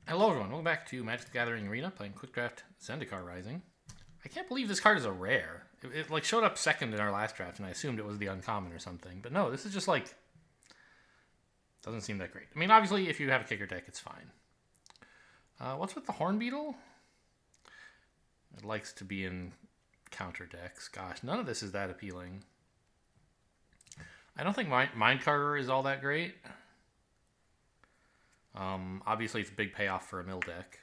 Hello everyone, welcome back to Magic the Gathering Arena, playing Quick Draft Zendikar Rising. I can't believe this card is a rare. It like showed up second in our last draft, and I assumed it was the uncommon or something. But no, this is just like, doesn't seem that great. I mean, obviously, if you have a kicker deck, it's fine. What's with the Horn Beetle? It likes to be in counter decks. Gosh, none of this is that appealing. I don't think Mind Carver is all that great. Obviously, it's a big payoff for a mill deck.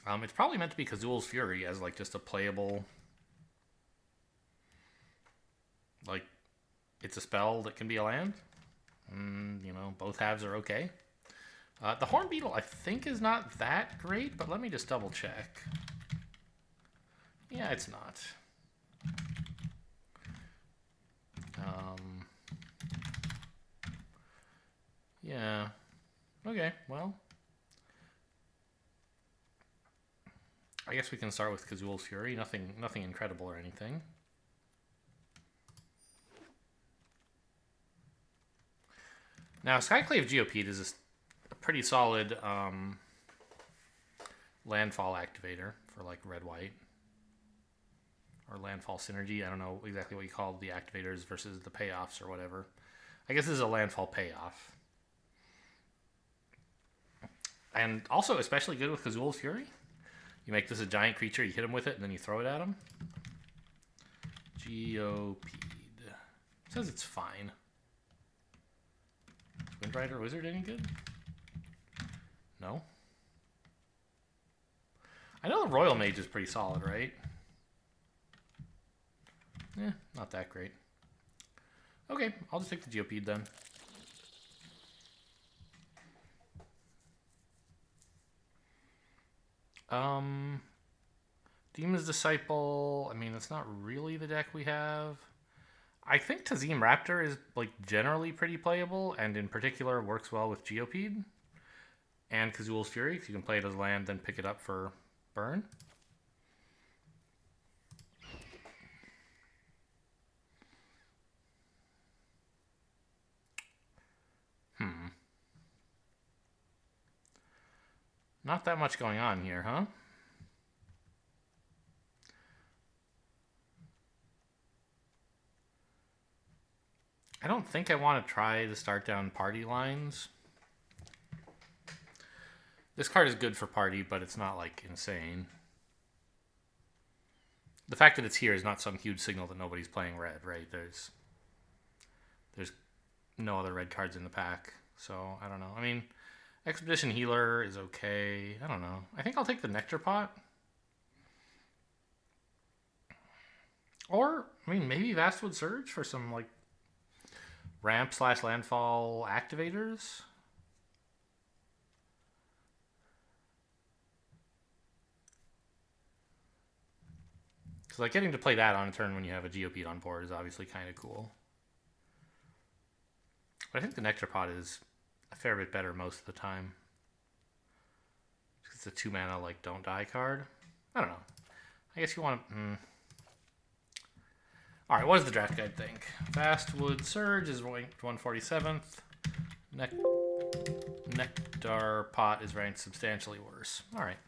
It's probably meant to be Kazul's Fury as like just a playable, like it's a spell that can be a land. You know, both halves are okay. The Horn Beetle I think is not that great, but let me just double check. Yeah, it's not. Yeah. Okay, well. I guess we can start with Kazul's Fury. Nothing incredible or anything. Now, Skyclave Geopede is a pretty solid landfall activator for like red-white. Or landfall synergy. I don't know exactly what you call the activators versus the payoffs or whatever. I guess this is a landfall payoff. And also especially good with Kazul's Fury. You make this a giant creature, you hit him with it, and then you throw it at him. Geopede. It says it's fine. Is Windrider Wizard any good? No? I know the Royal Mage is pretty solid, right? Eh, not that great. Okay, I'll just take the Geopede then. Demon's Disciple, I mean, that's not really the deck we have. I think Tazim Raptor is, like, generally pretty playable, and in particular works well with Geopede and Kazul's Fury, because you can play it as land, then pick it up for burn. Not that much going on here, huh? I don't think I want to try to start down party lines. This card is good for party, but it's not, like, insane. The fact that it's here is not some huge signal that nobody's playing red, right? There's no other red cards in the pack, so I don't know. I mean, Expedition Healer is okay. I don't know. I think I'll take the Nectar Pot. Or, I mean, maybe Vastwood Surge for some, like, ramp/landfall activators. Because, like, getting to play that on a turn when you have a Geopede on board is obviously kind of cool. But I think the Nectar Pot is a fair bit better most of the time. It's a 2-mana, like, don't die card. I don't know. I guess you want to... Alright, what does the draft guide think? Vastwood Surge is ranked 147th. Nectar Pot is ranked substantially worse. Alright.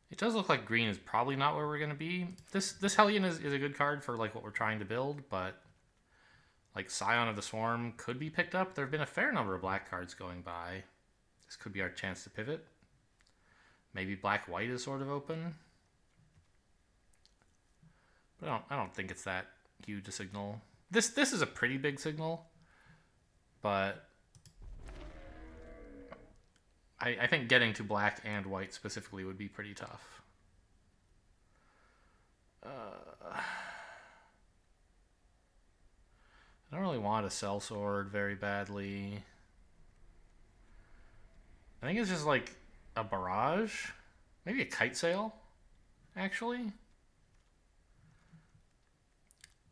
It does look like green is probably not where we're going to be. This Hellion is a good card for like what we're trying to build, but like Scion of the Swarm could be picked up. There have been a fair number of black cards going by. This could be our chance to pivot. Maybe black-white is sort of open. But I don't think it's that huge a signal. This is a pretty big signal, but I think getting to black and white specifically would be pretty tough. I don't really want a Sellsword very badly. I think it's just like a Barrage. Maybe a Kite Sail, actually.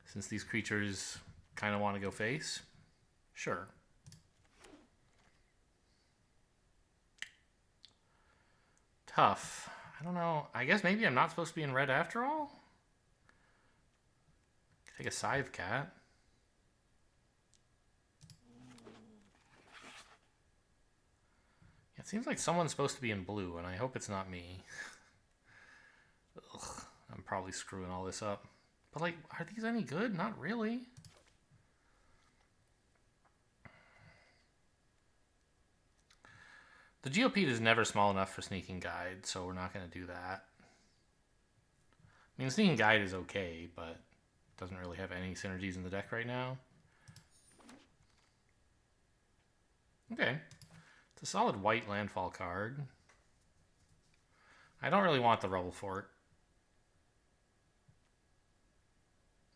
Since these creatures kind of want to go face. Sure. Tough. I don't know. I guess maybe I'm not supposed to be in red after all? Take a Scythe Cat. It seems like someone's supposed to be in blue, and I hope it's not me. Ugh, I'm probably screwing all this up. But, like, are these any good? Not really. The Geopede is never small enough for Sneaking Guide, so we're not going to do that. I mean, Sneaking Guide is okay, but doesn't really have any synergies in the deck right now. Okay. It's a solid white landfall card. I don't really want the Rubble Fort.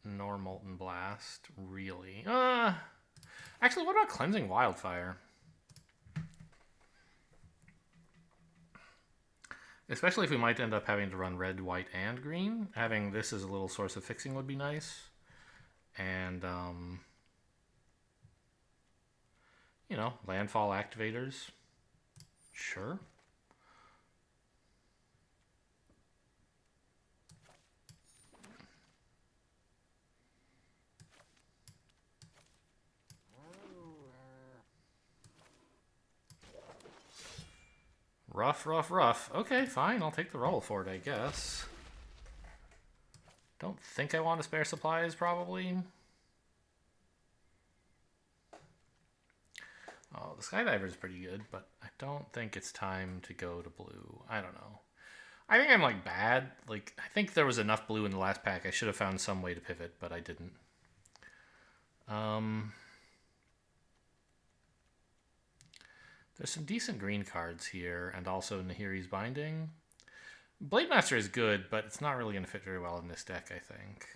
Nor Molten Blast, really. Actually, what about Cleansing Wildfire? Especially if we might end up having to run red, white, and green. Having this as a little source of fixing would be nice. And, you know, landfall activators. Sure. Rough, rough, rough. Okay, fine. I'll take the roll for it, I guess. Don't think I want to spare supplies, probably. Oh, the Skydiver is pretty good, but I don't think it's time to go to blue. I don't know. I think I'm, like, bad. Like, I think there was enough blue in the last pack. I should have found some way to pivot, but I didn't. There's some decent green cards here, and also Nahiri's Binding. Blade Master is good, but it's not really going to fit very well in this deck, I think.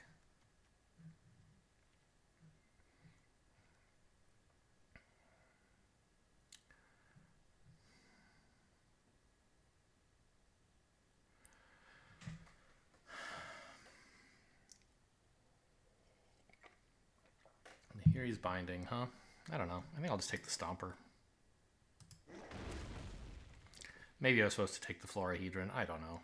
Nahiri's Binding, huh? I don't know. I think I'll just take the Stomper. Maybe I was supposed to take the Florahedron. I don't know.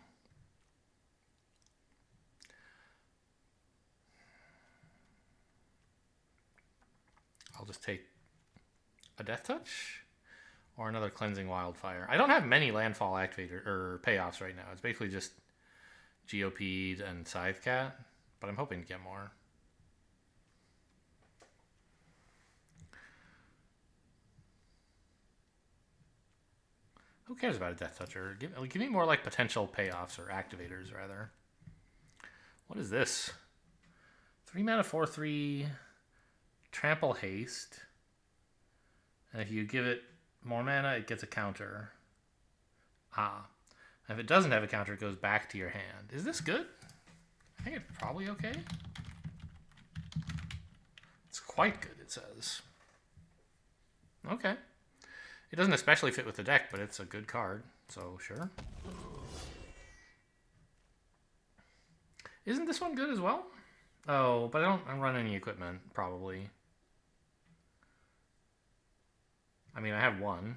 I'll just take a Death Touch or another Cleansing Wildfire. I don't have many landfall activator or payoffs right now. It's basically just Geopede and Scythe Cat, but I'm hoping to get more. Who cares about a Death Toucher? Give me more like potential payoffs or activators, rather. What is this? 3 mana, 4/3, Trample Haste. And if you give it more mana, it gets a counter. Ah. And if it doesn't have a counter, it goes back to your hand. Is this good? I think it's probably okay. It's quite good, it says. Okay. It doesn't especially fit with the deck, but it's a good card, so sure. Isn't this one good as well? Oh, but I don't run any equipment, probably. I mean, I have one.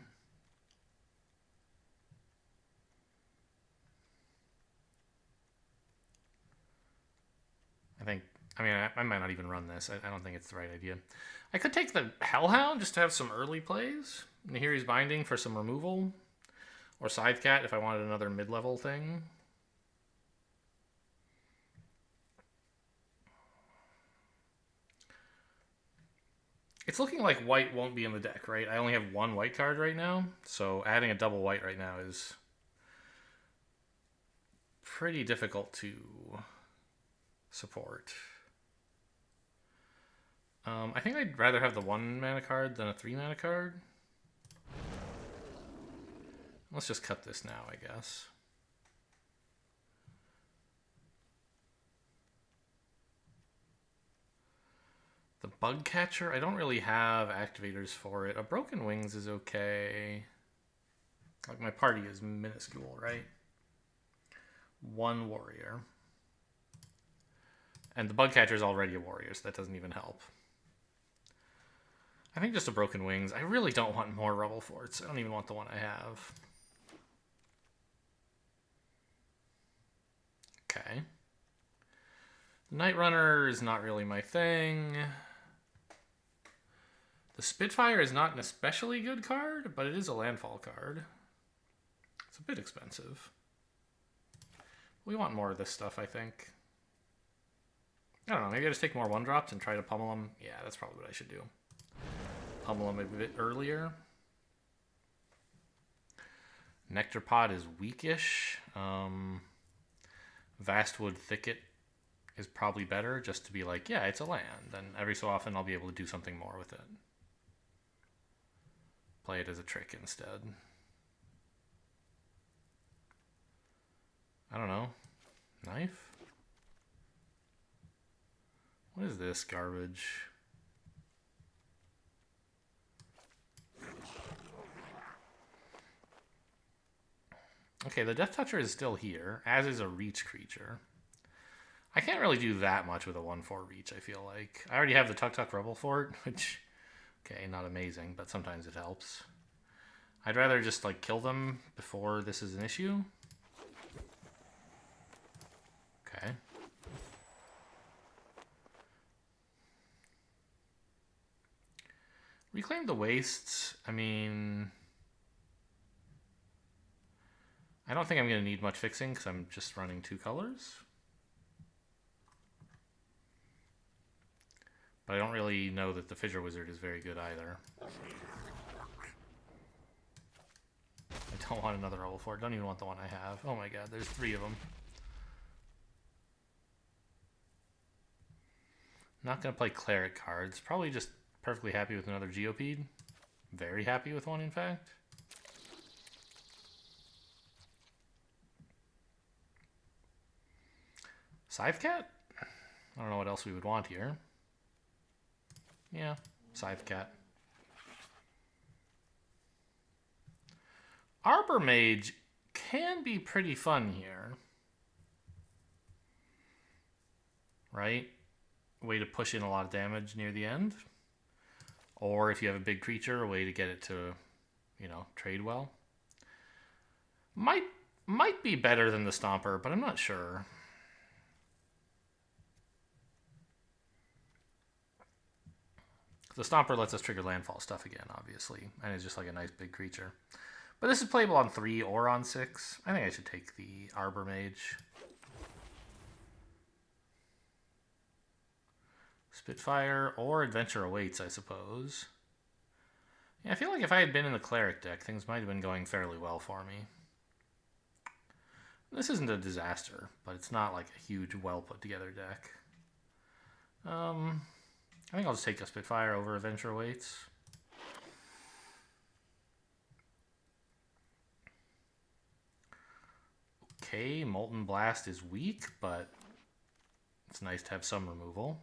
I might not even run this. I don't think it's the right idea. I could take the Hellhound just to have some early plays. Nahiri's Binding for some removal. Or Scythe Cat if I wanted another mid-level thing. It's looking like white won't be in the deck, right? I only have one white card right now. So adding a double white right now is pretty difficult to support. I think I'd rather have the 1 mana card than a 3 mana card. Let's just cut this now, I guess. The Bug Catcher, I don't really have activators for it. A Broken Wings is okay. Like, my party is minuscule, right? 1 warrior. And the Bug Catcher is already a warrior, so that doesn't even help. I think just a Broken Wings. I really don't want more Rubble Forts. I don't even want the one I have. Okay. Night Runner is not really my thing. The Spitfire is not an especially good card, but it is a landfall card. It's a bit expensive. We want more of this stuff, I think. I don't know, maybe I just take more 1-drops and try to pummel them. Yeah, that's probably what I should do. Pummel them a bit earlier. Nectar Pod is weakish. Vastwood Thicket is probably better, just to be like, yeah, it's a land. And every so often I'll be able to do something more with it. Play it as a trick instead. I don't know. Knife? What is this garbage? Okay, the Death Toucher is still here, as is a reach creature. I can't really do that much with a 1/4 reach, I feel like. I already have the Tuk Tuk Rebel Fort, which, okay, not amazing, but sometimes it helps. I'd rather just, like, kill them before this is an issue. Okay. Reclaim the Wastes, I mean... I don't think I'm going to need much fixing because I'm just running 2 colors. But I don't really know that the Fissure Wizard is very good either. I don't want another Rebel Fort. Don't even want the one I have. Oh my god, there's 3 of them. Not going to play Cleric cards. Probably just perfectly happy with another Geopede. Very happy with one, in fact. Scythe Cat? I don't know what else we would want here. Yeah, Scythe Cat. Arbor Mage can be pretty fun here. Right? Way to push in a lot of damage near the end. Or if you have a big creature, a way to get it to, you know, trade well. Might be better than the Stomper, but I'm not sure. The Stomper lets us trigger landfall stuff again, obviously, and it's just like a nice big creature. But this is playable on 3 or on 6. I think I should take the Arbor Mage. Spitfire or Adventure Awaits, I suppose. Yeah, I feel like if I had been in the Cleric deck, things might have been going fairly well for me. This isn't a disaster, but it's not like a huge, well put together deck. I think I'll just take a Spitfire over Adventure Awaits. Okay, Molten Blast is weak, but it's nice to have some removal.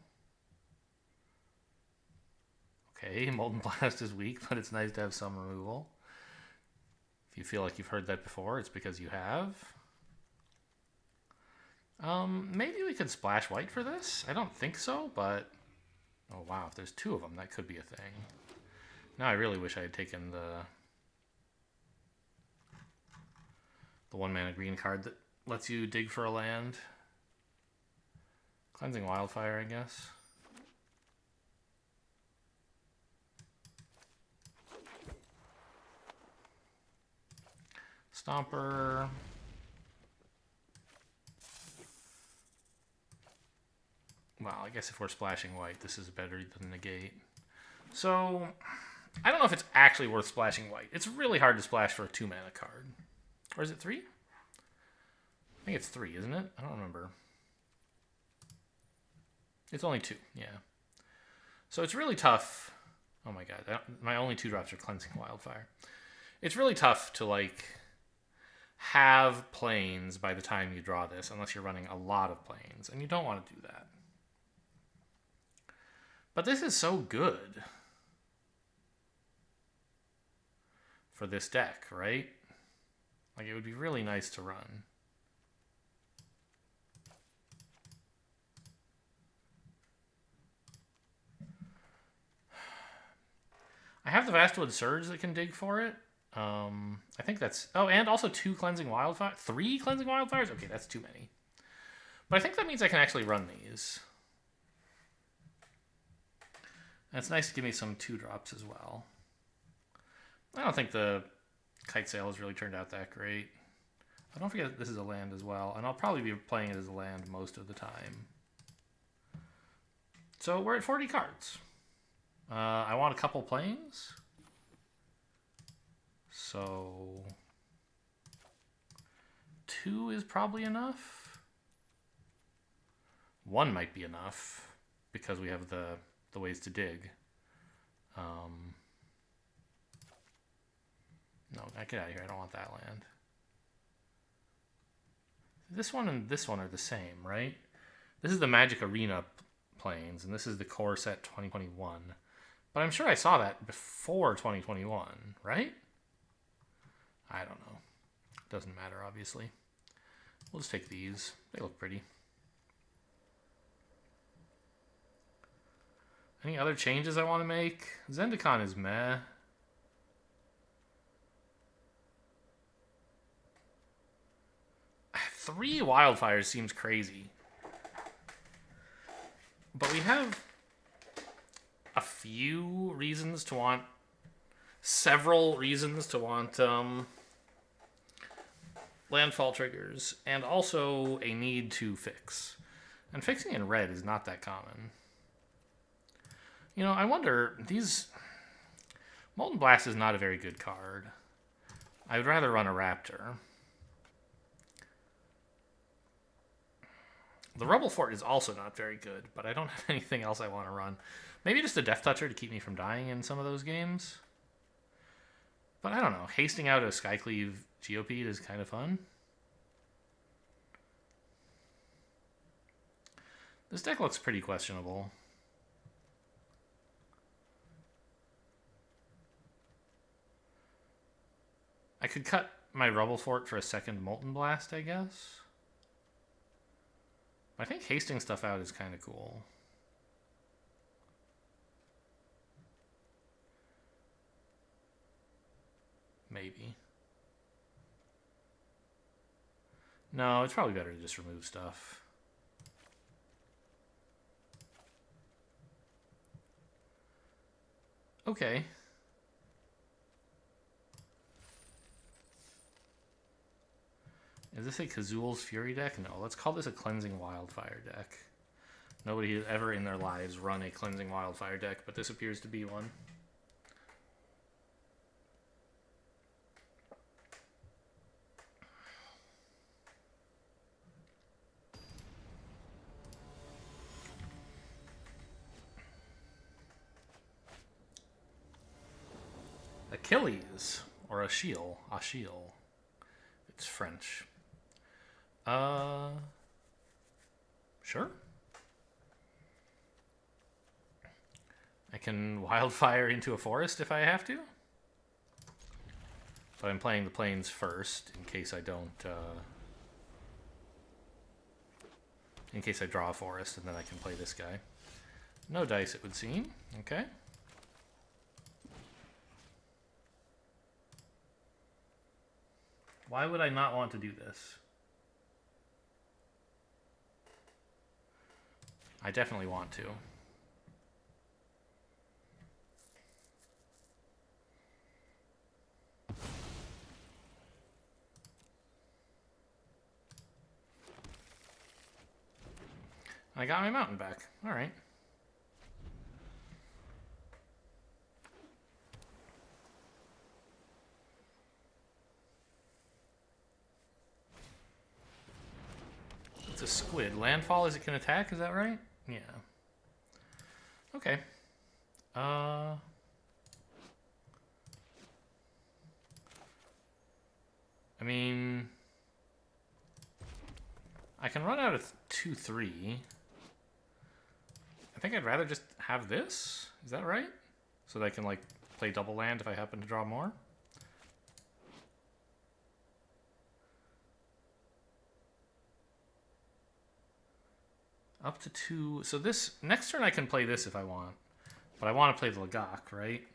Okay, Molten Blast is weak, but it's nice to have some removal. If you feel like you've heard that before, it's because you have. Maybe we could splash white for this? I don't think so, but... Oh wow, if there's 2 of them, that could be a thing. Now I really wish I had taken the 1-mana green card that lets you dig for a land. Cleansing Wildfire, I guess. Stomper. Well, I guess if we're splashing white, this is better than negate. So, I don't know if it's actually worth splashing white. It's really hard to splash for a 2-mana card. Or is it 3? I think it's 3, isn't it? I don't remember. It's only 2, yeah. So it's really tough. Oh my god, my only 2-drops are Cleansing Wildfire. It's really tough to, like, have planes by the time you draw this, unless you're running a lot of planes, and you don't want to do that. But this is so good for this deck, right? Like, it would be really nice to run. I have the Vastwood Surge that can dig for it. I think that's... Oh, and also 2 Cleansing Wildfires. 3 Cleansing Wildfires? Okay, that's too many. But I think that means I can actually run these. And it's nice to give me some 2-drops as well. I don't think the Kite Sail has really turned out that great. I don't forget this is a land as well, and I'll probably be playing it as a land most of the time. So we're at 40 cards. I want a couple planes. So 2 is probably enough. 1 might be enough because we have the ways to dig. No, get out of here. I don't want that land. This one and this one are the same, right? This is the Magic Arena planes, and this is the core set 2021. But I'm sure I saw that before 2021, right? I don't know. Doesn't matter, obviously. We'll just take these. They look pretty. Any other changes I want to make? Zendikar is meh. Three wildfires seems crazy. But we have a few reasons to want... Several reasons to want landfall triggers. And also a need to fix. And fixing in red is not that common. You know, I wonder... Molten Blast is not a very good card. I would rather run a Raptor. The Rubble Fort is also not very good, but I don't have anything else I want to run. Maybe just a Death Toucher to keep me from dying in some of those games. But I don't know. Hasting out a Skycleave Geopede is kind of fun. This deck looks pretty questionable. I could cut my Rubble Fort for a second Molten Blast, I guess. I think hasting stuff out is kind of cool. Maybe. No, it's probably better to just remove stuff. Okay. Is this a Kazul's Fury deck? No, let's call this a Cleansing Wildfire deck. Nobody has ever in their lives run a Cleansing Wildfire deck, but this appears to be one. Achilles, or Achille. Achille. It's French. Sure. I can wildfire into a forest if I have to. But I'm playing the plains first in case I don't, in case I draw a forest and then I can play this guy. No dice, it would seem. Okay. Why would I not want to do this? I definitely want to. I got my mountain back. All right. It's a squid. Landfall as it can attack, is that right? Yeah. Okay. I mean, I can run out of 2/3. I think I'd rather just have this. Is that right? So that I can, like, play double land if I happen to draw more. Up to 2. So this next turn I can play this if I want. But I want to play the Lagak, right?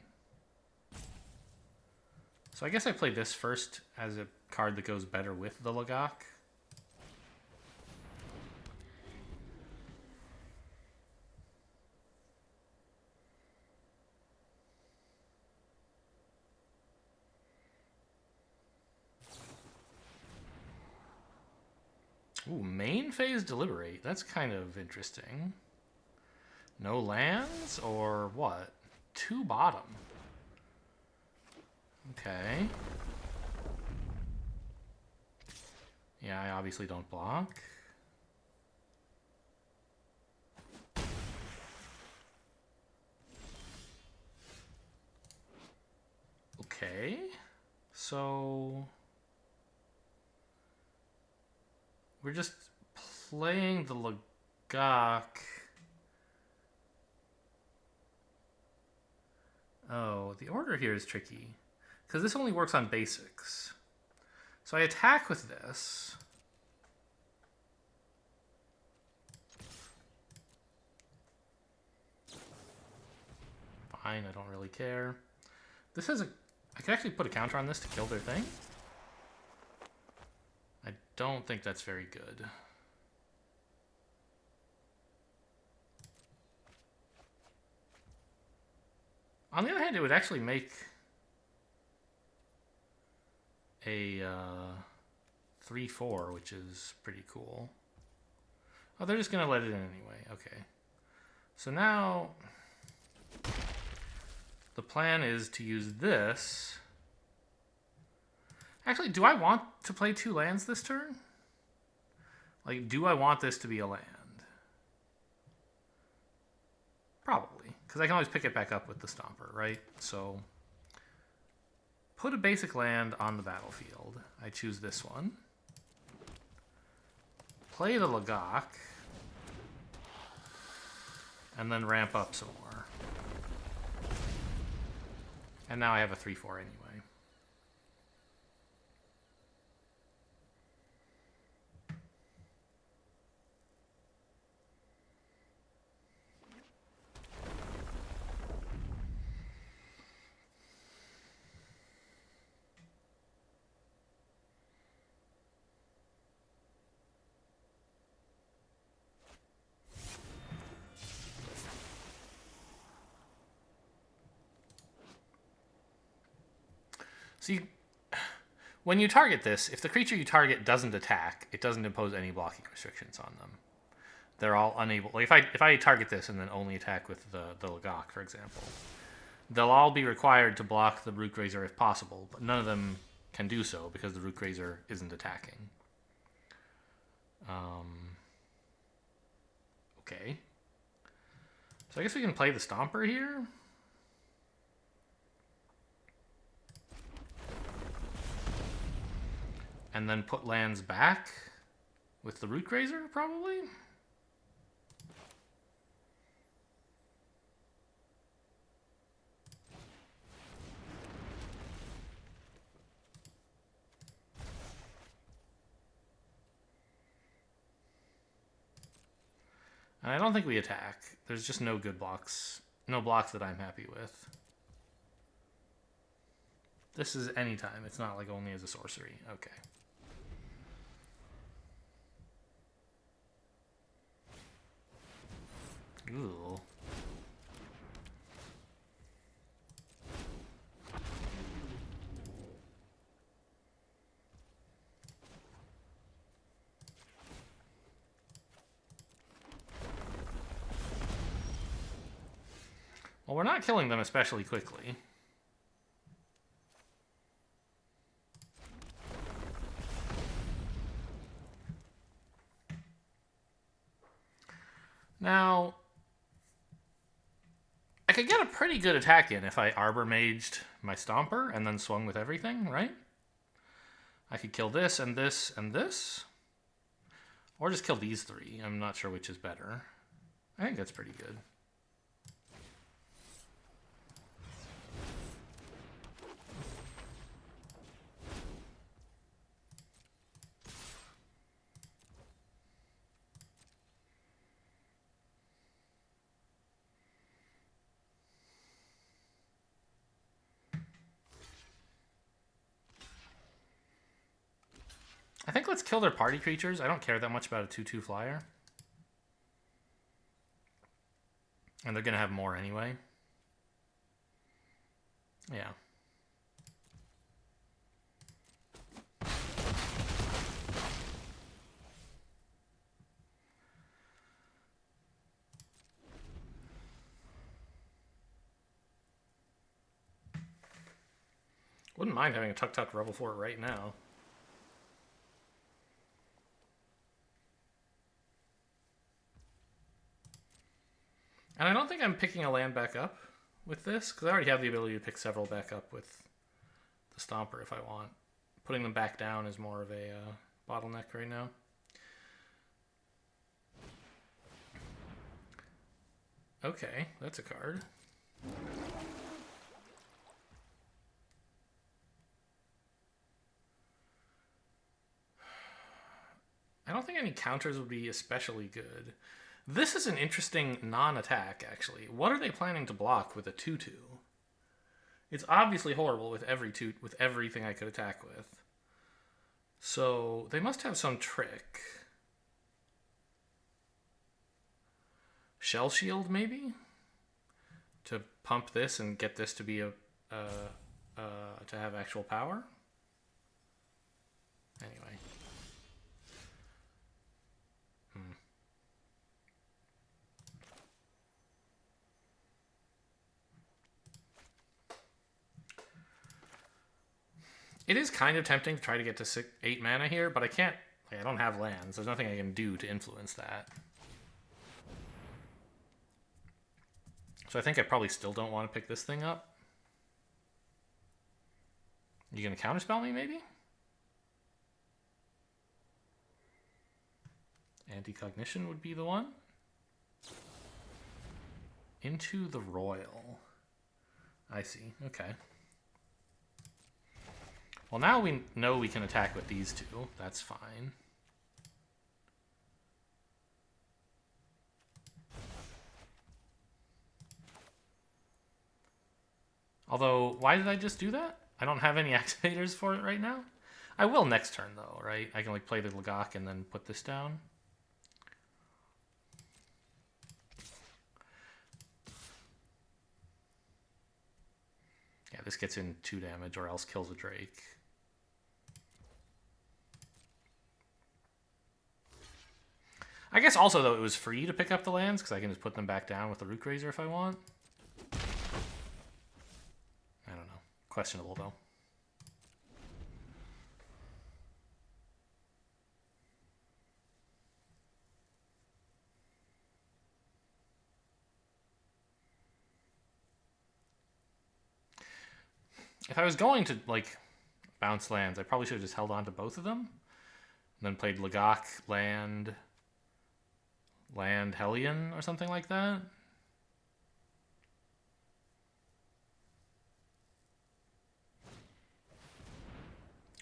So I guess I play this first as a card that goes better with the Lagak. Ooh, main phase deliberate. That's kind of interesting. No lands or what? 2 bottom. Okay. Yeah, I obviously don't block. Okay. So we're just playing the Lagak. Oh, the order here is tricky. Because this only works on basics. So I attack with this. Fine, I don't really care. This has a... I could actually put a counter on this to kill their thing. I don't think that's very good. On the other hand, it would actually make a 3/4, which is pretty cool. Oh, they're just going to let it in anyway. Okay. So now the plan is to use this. Actually, do I want to play 2 lands this turn? Like, do I want this to be a land? Probably, because I can always pick it back up with the Stomper, right? So, put a basic land on the battlefield. I choose this one. Play the Lagak. And then ramp up some more. And now I have a 3/4 anyway. See, when you target this, if the creature you target doesn't attack, it doesn't impose any blocking restrictions on them. They're all unable. Like if I target this and then only attack with the Lagak, for example, they'll all be required to block the Root Grazer if possible, but none of them can do so because the Root Grazer isn't attacking. Okay. So I guess we can play the Stomper here. And then put lands back with the Root Grazer, probably? And I don't think we attack. There's just no good blocks. No blocks that I'm happy with. This is anytime. It's not like only as a sorcery. Okay. Ooh. Well, we're not killing them especially quickly. Now, I could get a pretty good attack in if I Arbor Maged my Stomper and then swung with everything, right? I could kill this and this and this. Or just kill these 3. I'm not sure which is better. I think that's pretty good. I think let's kill their party creatures. I don't care that much about a 2/2 flyer. And they're going to have more anyway. Yeah. Wouldn't mind having a Tuk-Tuk Rebel Fort right now. And I don't think I'm picking a land back up with this, because I already have the ability to pick several back up with the Stomper if I want. Putting them back down is more of a bottleneck right now. Okay, that's a card. I don't think any counters would be especially good. This is an interesting non-attack, actually. What are they planning to block with a 2/2? It's obviously horrible with everything I could attack with. So they must have some trick. Shell Shield, maybe? To pump this and get this to be to have actual power? Anyway. It is kind of tempting to try to get to 8 mana here, but I can't. Like, I don't have lands. There's nothing I can do to influence that. So I think I probably still don't want to pick this thing up. You gonna counterspell me, maybe? Anti-cognition would be the one. Into the Royal. I see. Okay. Well, now we know we can attack with these two. That's fine. Although, why did I just do that? I don't have any activators for it right now. I will next turn, though, right? I can like play the Lagak and then put this down. Yeah, this gets in 2 damage or else kills a Drake. I guess also, though, it was free to pick up the lands because I can just put them back down with the Root Raiser if I want. I don't know. Questionable, though. If I was going to, like, bounce lands, I probably should have just held on to both of them. And then played Lagak, Land Hellion or something like that.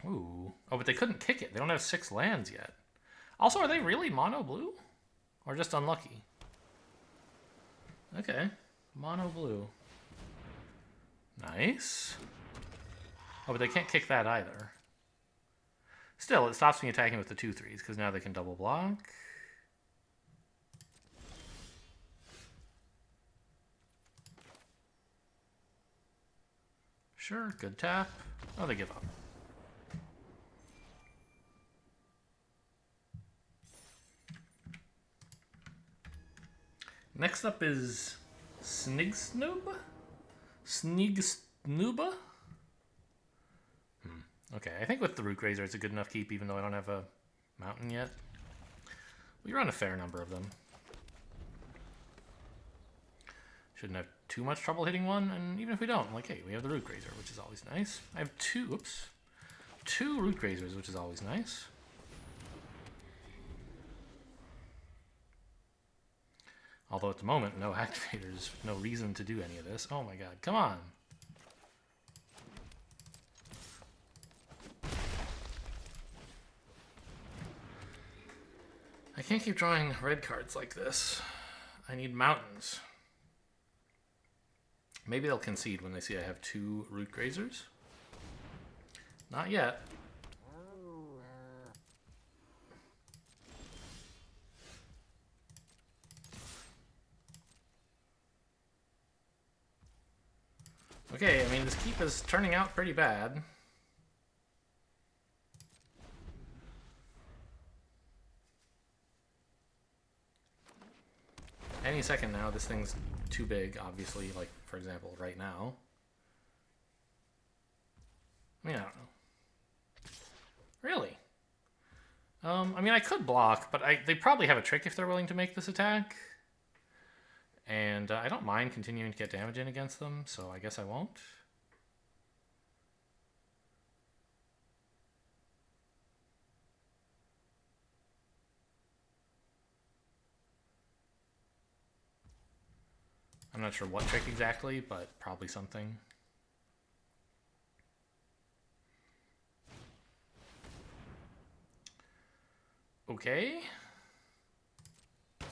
Ooh. Oh, but they couldn't kick it. They don't have 6 lands yet. Also, are they really mono blue? Or just unlucky? Okay. Mono blue. Nice. Oh, but they can't kick that either. Still, it stops me attacking with the 2/3s because now they can double block. Sure, good tap. Oh, they give up. Next up is Snigsnoob? Snigsnooba? Okay, I think with the Root Raiser it's a good enough keep even though I don't have a mountain yet. We run a fair number of them. Shouldn't have too much trouble hitting one, and even if we don't, like, hey, we have the Root Raiser, which is always nice. I have two Root Raisers, which is always nice. Although at the moment, no activators, no reason to do any of this. Oh my god, come on! I can't keep drawing red cards like this. I need mountains. Maybe they'll concede when they see I have 2 Root Grazers. Not yet. Okay, I mean, this keep is turning out pretty bad. Any second now, this thing's too big, obviously, like, for example, right now. I mean, I don't know. Really? I mean, I could block, but they probably have a trick if they're willing to make this attack. And I don't mind continuing to get damage in against them, so I guess I won't. I'm not sure what trick exactly, but probably something. Okay. A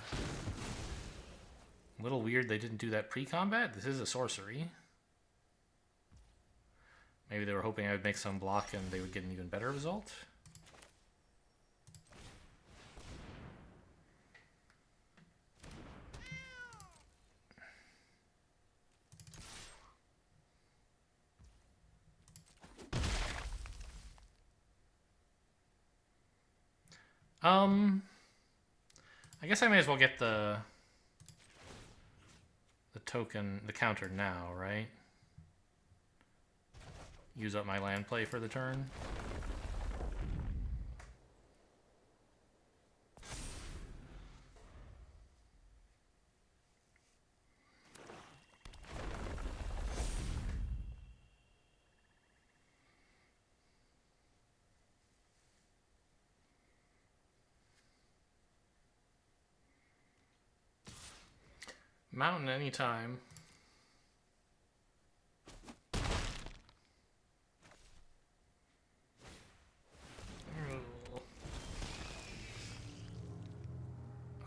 little weird they didn't do that pre-combat. This is a sorcery. Maybe they were hoping I would make some block and they would get an even better result. I guess I may as well get the token, the counter now, right? Use up my land play for the turn. Mountain anytime.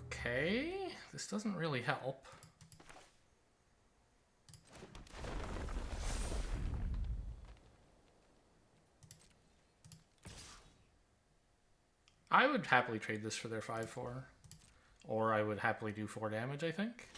Okay, this doesn't really help. I would happily trade this for their 5/4. Or I would happily do 4 damage, I think.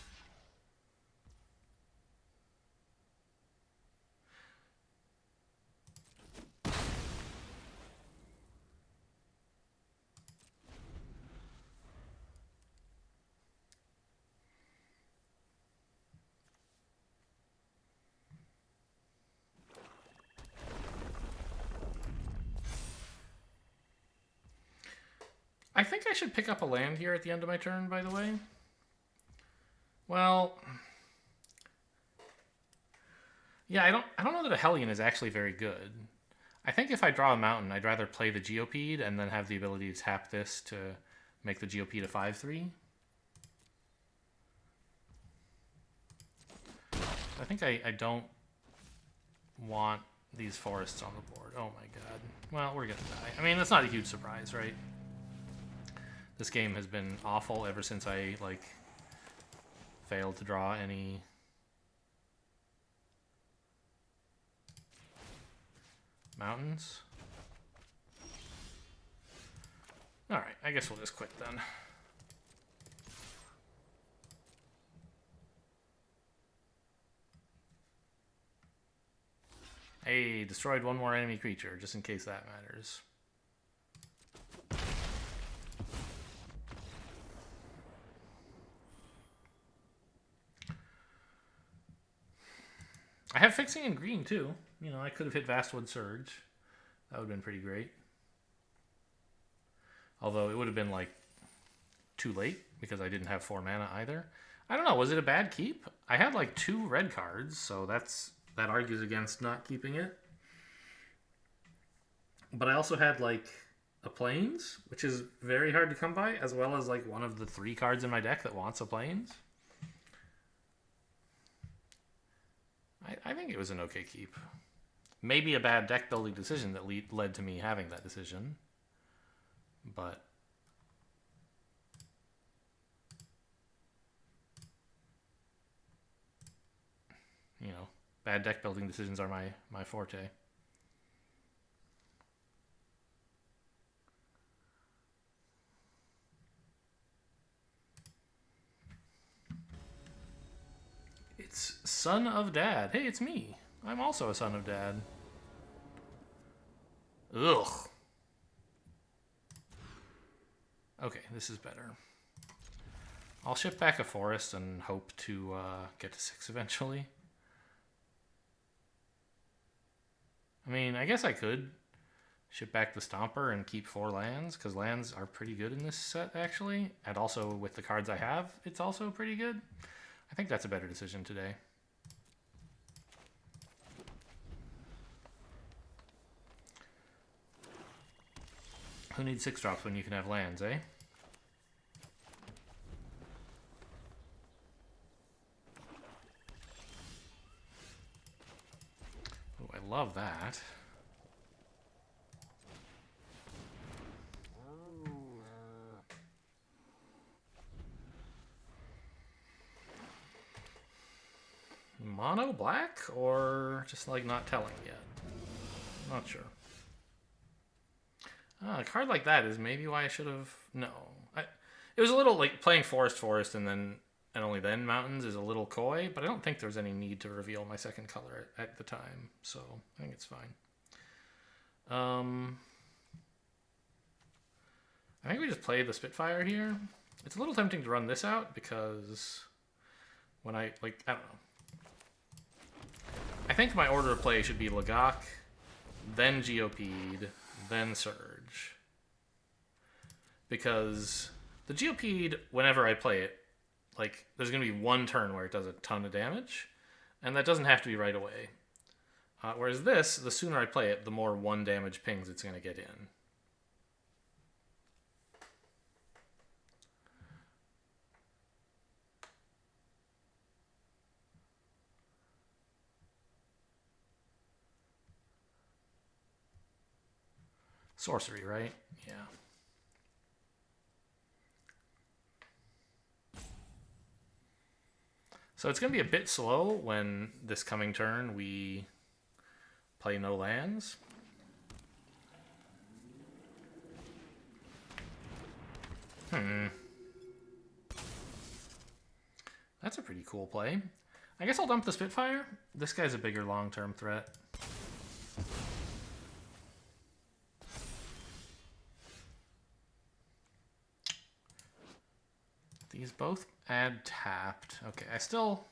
I think I should pick up a land here at the end of my turn, by the way. Well, yeah, I don't know that a Hellion is actually very good. I think if I draw a mountain, I'd rather play the Geopede and then have the ability to tap this to make the Geopede a 5/3. I think I don't want these forests on the board. Oh my god. Well, we're gonna die. I mean, that's not a huge surprise, right? This game has been awful ever since I, like, failed to draw any mountains. Alright, I guess we'll just quit then. Hey, destroyed one more enemy creature, just in case that matters. I have fixing in green, too. You know, I could have hit Vastwood Surge. That would have been pretty great. Although it would have been, like, too late, because I didn't have 4 mana either. I don't know, was it a bad keep? I had, like, 2 red cards, so that argues against not keeping it. But I also had, like, a Plains, which is very hard to come by, as well as, like, one of the 3 cards in my deck that wants a Plains. I think it was an okay keep. Maybe a bad deck building decision that led to me having that decision. But you know, bad deck building decisions are my forte. It's Son of Dad. Hey, it's me. I'm also a Son of Dad. Ugh. Okay, this is better. I'll ship back a forest and hope to get to 6 eventually. I mean, I guess I could ship back the Stomper and keep 4 lands, because lands are pretty good in this set, actually. And also, with the cards I have, it's also pretty good. I think that's a better decision today. Who needs 6-drops when you can have lands, eh? Oh, I love that. Mono black, or just like not telling yet? Not sure. A card like that is maybe why I should have... No. It was a little like playing forest, and only then mountains is a little coy, but I don't think there's any need to reveal my second color at the time, so I think it's fine. I think we just play the Spitfire here. It's a little tempting to run this out because when I don't know. I think my order of play should be Lagak, then Geopede, then Surge. Because the Geopede, whenever I play it, like, there's going to be one turn where it does a ton of damage, and that doesn't have to be right away. Whereas this, the sooner I play it, the more 1 damage pings it's going to get in. Sorcery, right? Yeah. So it's going to be a bit slow when this coming turn we play no lands. That's a pretty cool play. I guess I'll dump the Spitfire. This guy's a bigger long-term threat. These both add tapped. Okay, I still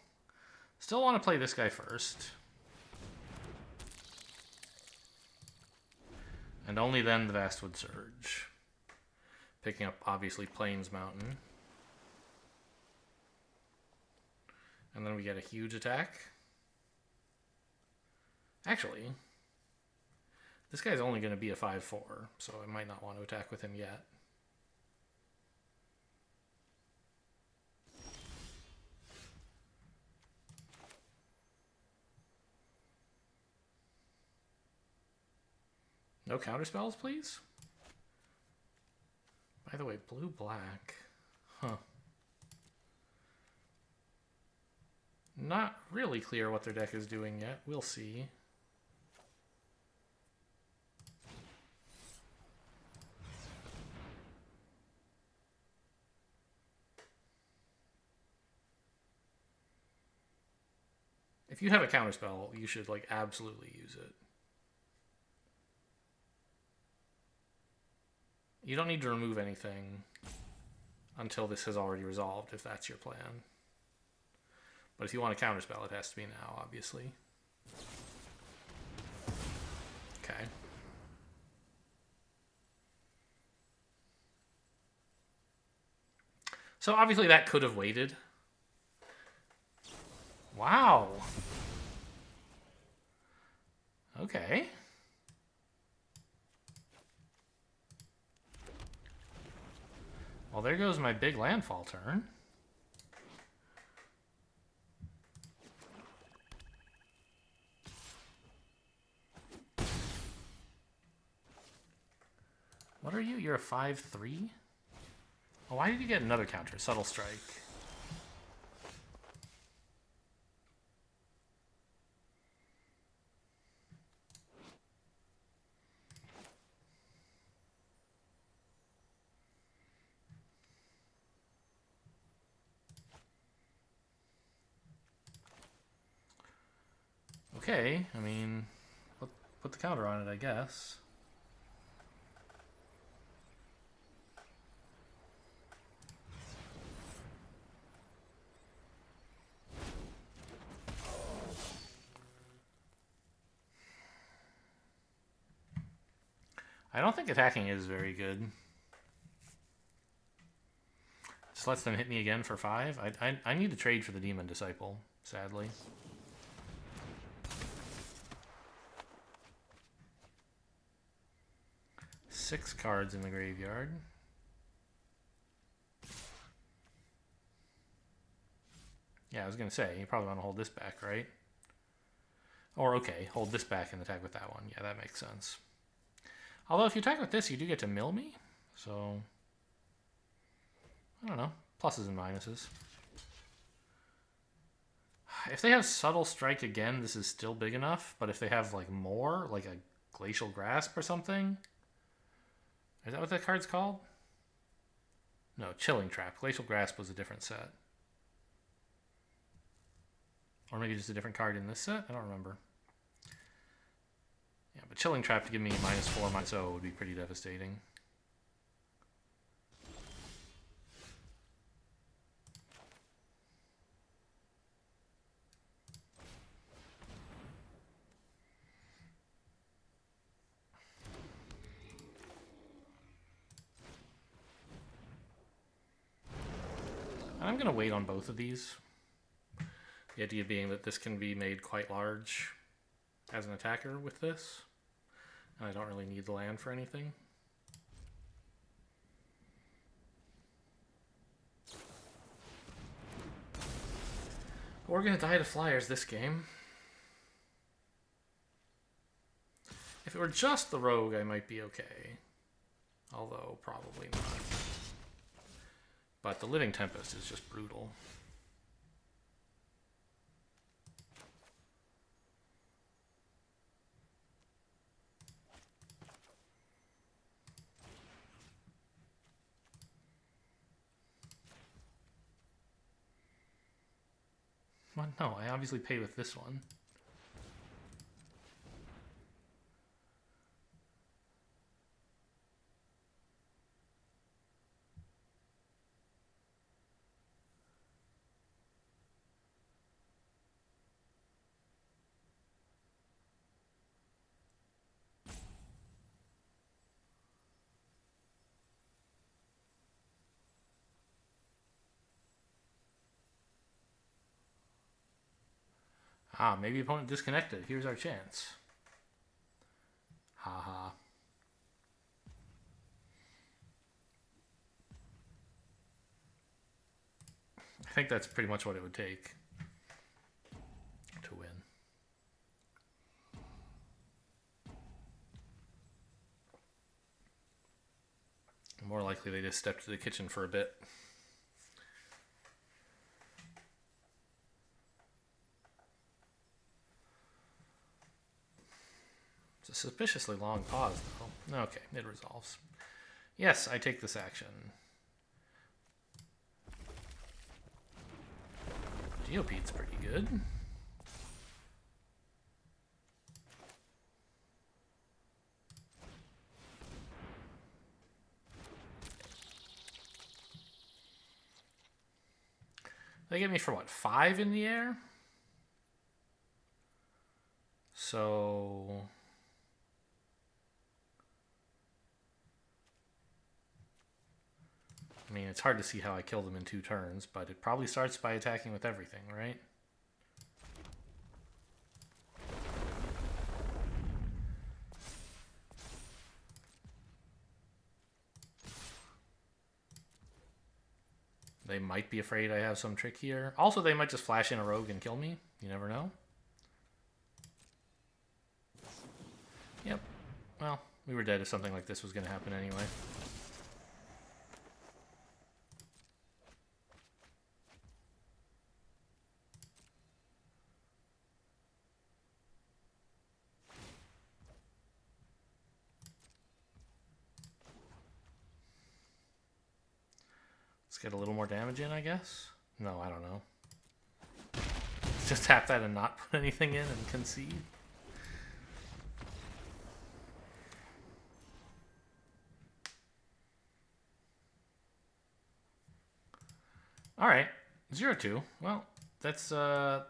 want to play this guy first. And only then the Vastwood Surge. Picking up, obviously, Plains Mountain. And then we get a huge attack. Actually, this guy's only going to be a 5-4, so I might not want to attack with him yet. No counterspells, please? By the way, blue-black. Huh. Not really clear what their deck is doing yet. We'll see. If you have a counterspell, you should, like, absolutely use it. You don't need to remove anything until this has already resolved, if that's your plan. But if you want a counterspell, it has to be now, obviously. Okay. So obviously that could have waited. Wow. Okay. Well, there goes my big landfall turn. What are you? You're a 5-3? Oh, why did you get another counter? Subtle Strike. Okay, I mean, put the counter on it, I guess. I don't think attacking is very good. Just lets them hit me again for 5. I need to trade for the Demon Disciple, sadly. Six cards in the graveyard. Yeah, I was going to say, you probably want to hold this back, right? Or, okay, hold this back and attack with that one. Yeah, that makes sense. Although, if you attack with this, you do get to mill me. So, I don't know. Pluses and minuses. If they have Subtle Strike again, this is still big enough. But if they have, like, more, like a Glacial Grasp or something... Is that what that card's called? No, Chilling Trap. Glacial Grasp was a different set. Or maybe just a different card in this set? I don't remember. Yeah, but Chilling Trap to give me -4, -0 would be pretty devastating. I'm going to wait on both of these. The idea being that this can be made quite large as an attacker with this. And I don't really need the land for anything. But we're going to die to flyers this game. If it were just the rogue, I might be okay. Although, probably not. But the Living Tempest is just brutal. Well, no, I obviously pay with this one. Ah, maybe opponent disconnected. Here's our chance. Haha. I think that's pretty much what it would take to win. More likely they just stepped to the kitchen for a bit. It's a suspiciously long pause, though. Okay, it resolves. Yes, I take this action. Geopede's pretty good. They get me for what, 5 in the air? So... I mean, it's hard to see how I kill them in 2 turns, but it probably starts by attacking with everything, right? They might be afraid I have some trick here. Also, they might just flash in a rogue and kill me. You never know. Yep. Well, we were dead if something like this was going to happen anyway. Let's get a little more damage in, I guess. No, I don't know. Just tap that and not put anything in and concede. All right, 0-2. Well, that's the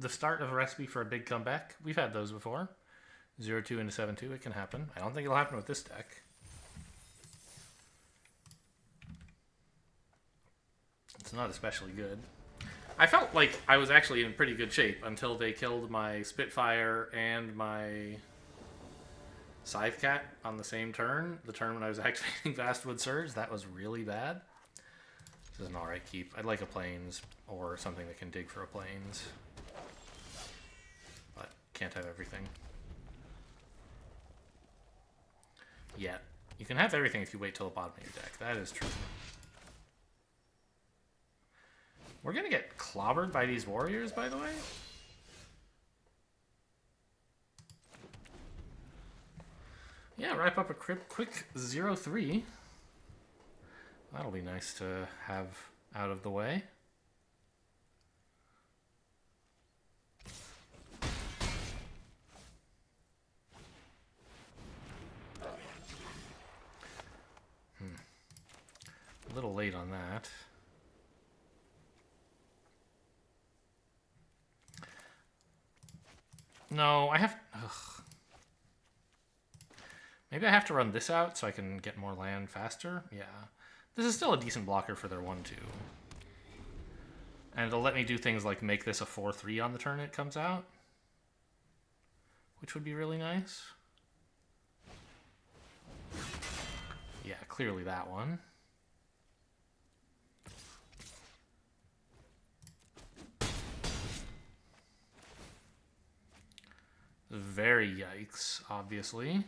start of a recipe for a big comeback. We've had those before. 0-2 into 7-2, it can happen. I don't think it'll happen with this deck. It's not especially good. I felt like I was actually in pretty good shape until they killed my Spitfire and my Scythe Cat on the same turn. The turn when I was activating Vastwood Surge. That was really bad. This is an alright keep. I'd like a Plains or something that can dig for a Plains. But can't have everything. Yet. You can have everything if you wait till the bottom of your deck. That is true. We're going to get clobbered by these warriors, by the way. Yeah, wrap up a quick 0-3. That'll be nice to have out of the way. A little late on that. No, I have... Ugh. Maybe I have to run this out so I can get more land faster? Yeah. This is still a decent blocker for their 1-2. And it'll let me do things like make this a 4-3 on the turn it comes out. Which would be really nice. Yeah, clearly that one. Very yikes, obviously.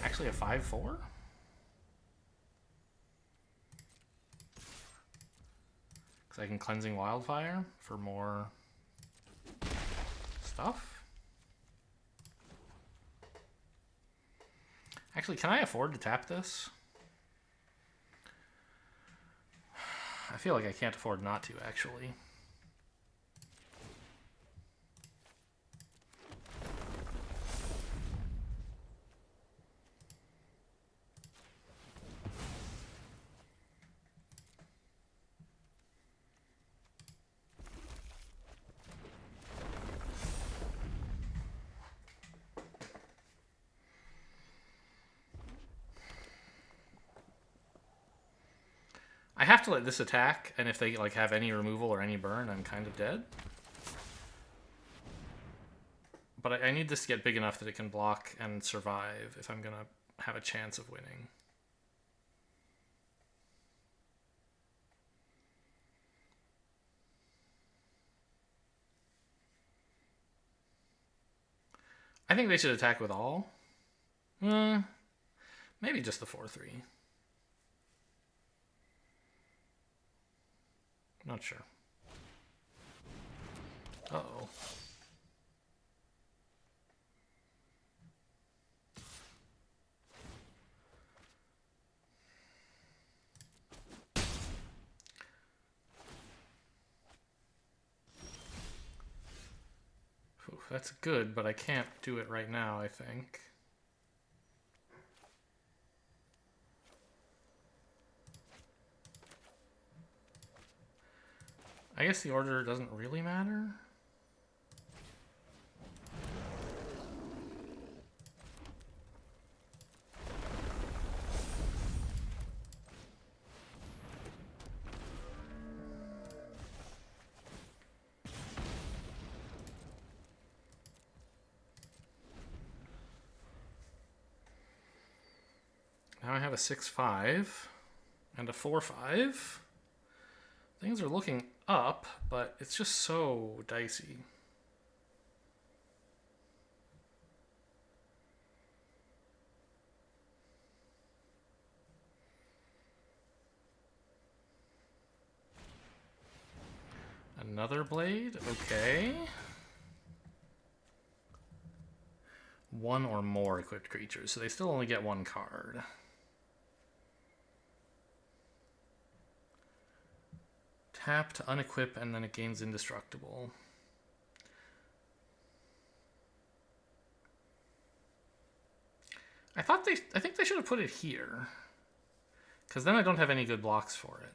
Actually a 5-4? Because I can Cleansing Wildfire for more stuff. Actually, can I afford to tap this? I feel like I can't afford not to, actually. I have to let this attack, and if they like have any removal or any burn, I'm kind of dead. But I need this to get big enough that it can block and survive if I'm going to have a chance of winning. I think they should attack with all. Maybe just the 4-3. Not sure. Uh-oh. Ooh, that's good, but I can't do it right now, I think. I guess the order doesn't really matter. Now I have a 6-5 and a 4-5. Things are looking up, but it's just so dicey. Another blade? Okay. One or more equipped creatures, so they still only get one card. Tap to unequip, and then it gains indestructible. I think they should have put it here, because then I don't have any good blocks for it.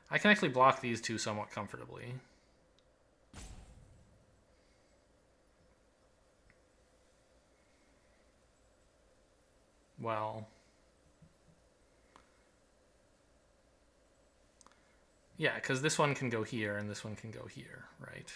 I can actually block these two somewhat comfortably. Well... yeah, because this one can go here and this one can go here, right?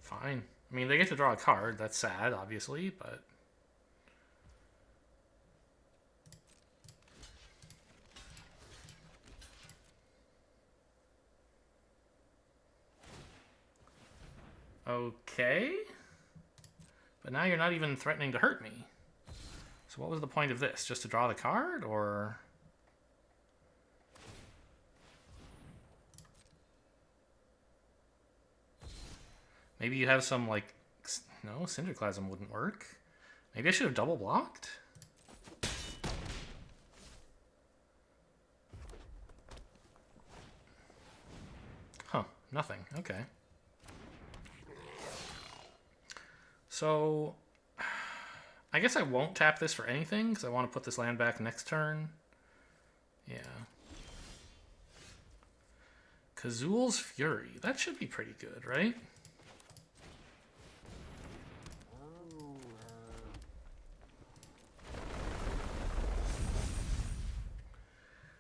Fine. I mean, they get to draw a card. That's sad, obviously, but... okay. But now you're not even threatening to hurt me. So what was the point of this? Just to draw the card, or... maybe you have some, like... no, Cinderclasm wouldn't work. Maybe I should have double blocked? Huh, nothing. Okay. So, I guess I won't tap this for anything, because I want to put this land back next turn. Yeah. Kazul's Fury. That should be pretty good, right?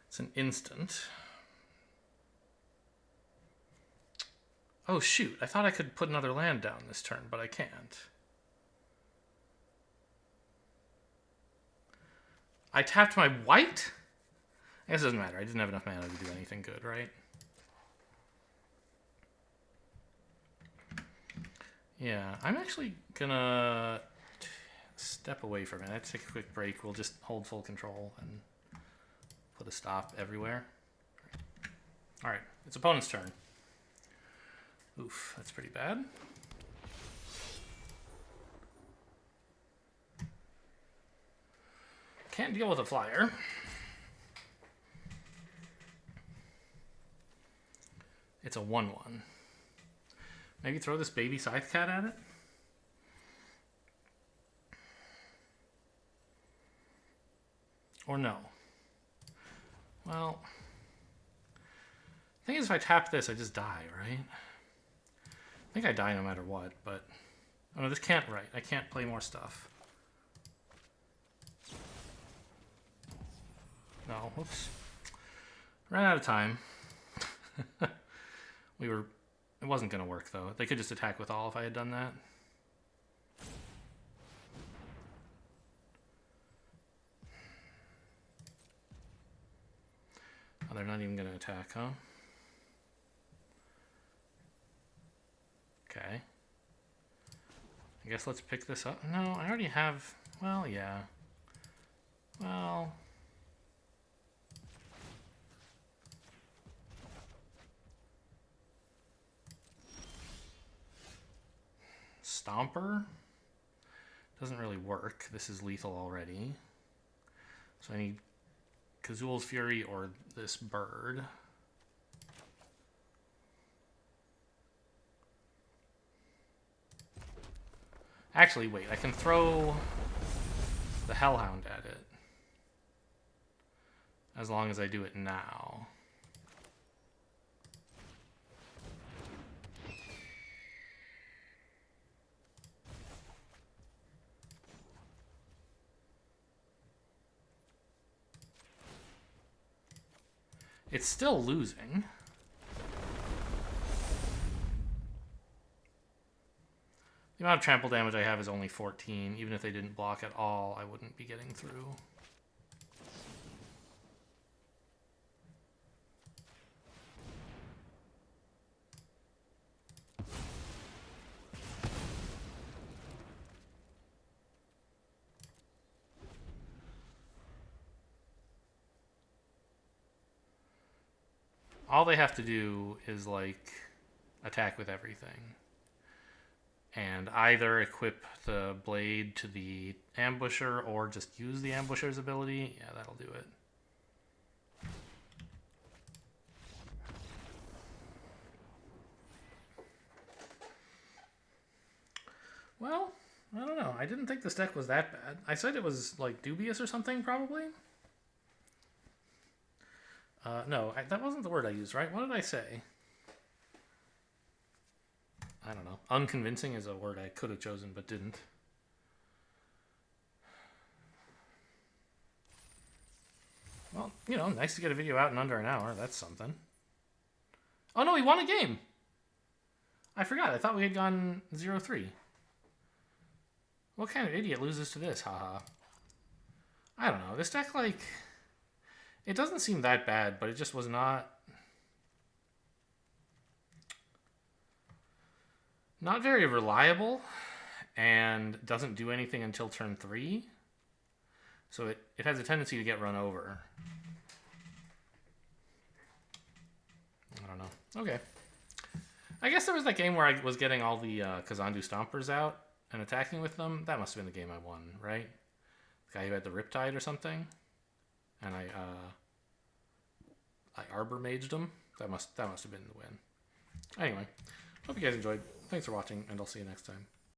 It's an instant. Oh, shoot. I thought I could put another land down this turn, but I can't. I tapped my white? I guess it doesn't matter. I didn't have enough mana to do anything good, right? Yeah, I'm actually gonna step away from it. Let's take a quick break. We'll just hold full control and put a stop everywhere. Alright, it's opponent's turn. Oof, that's pretty bad. Can't deal with a flyer. It's a 1/1. Maybe throw this baby Scythe Cat at it? Or no? Well, the thing is, if I tap this, I just die, right? I think I die no matter what, but... oh no, this can't write. I can't play more stuff. No, whoops. Ran out of time. It wasn't going to work, though. They could just attack with all if I had done that. Oh, they're not even going to attack, huh? Okay. I guess let's pick this up. No, I already have... well, yeah. Well... Stomper? Doesn't really work. This is lethal already. So I need Kazul's Fury or this bird. Actually, wait. I can throw the Hellhound at it. As long as I do it now. It's still losing. The amount of trample damage I have is only 14. Even if they didn't block at all, I wouldn't be getting through. All they have to do is, like, attack with everything. And either equip the blade to the ambusher or just use the ambusher's ability. Yeah, that'll do it. Well, I don't know. I didn't think this deck was that bad. I said it was, like, dubious or something, probably? No, that wasn't the word I used, right? What did I say? I don't know. Unconvincing is a word I could have chosen, but didn't. Well, you know, nice to get a video out in under an hour. That's something. Oh, no, he won a game! I forgot. I thought we had gone 0-3. What kind of idiot loses to this? Haha. I don't know. This deck, like... It doesn't seem that bad, but it just was not... Not very reliable, and doesn't do anything until turn 3. So it has a tendency to get run over. I don't know. Okay. I guess there was that game where I was getting all the Kazandu Stompers out and attacking with them. That must have been the game I won, right? The guy who had the Riptide or something. And I Arbor Maged him. That must have been the win. Anyway, hope you guys enjoyed. Thanks for watching, and I'll see you next time.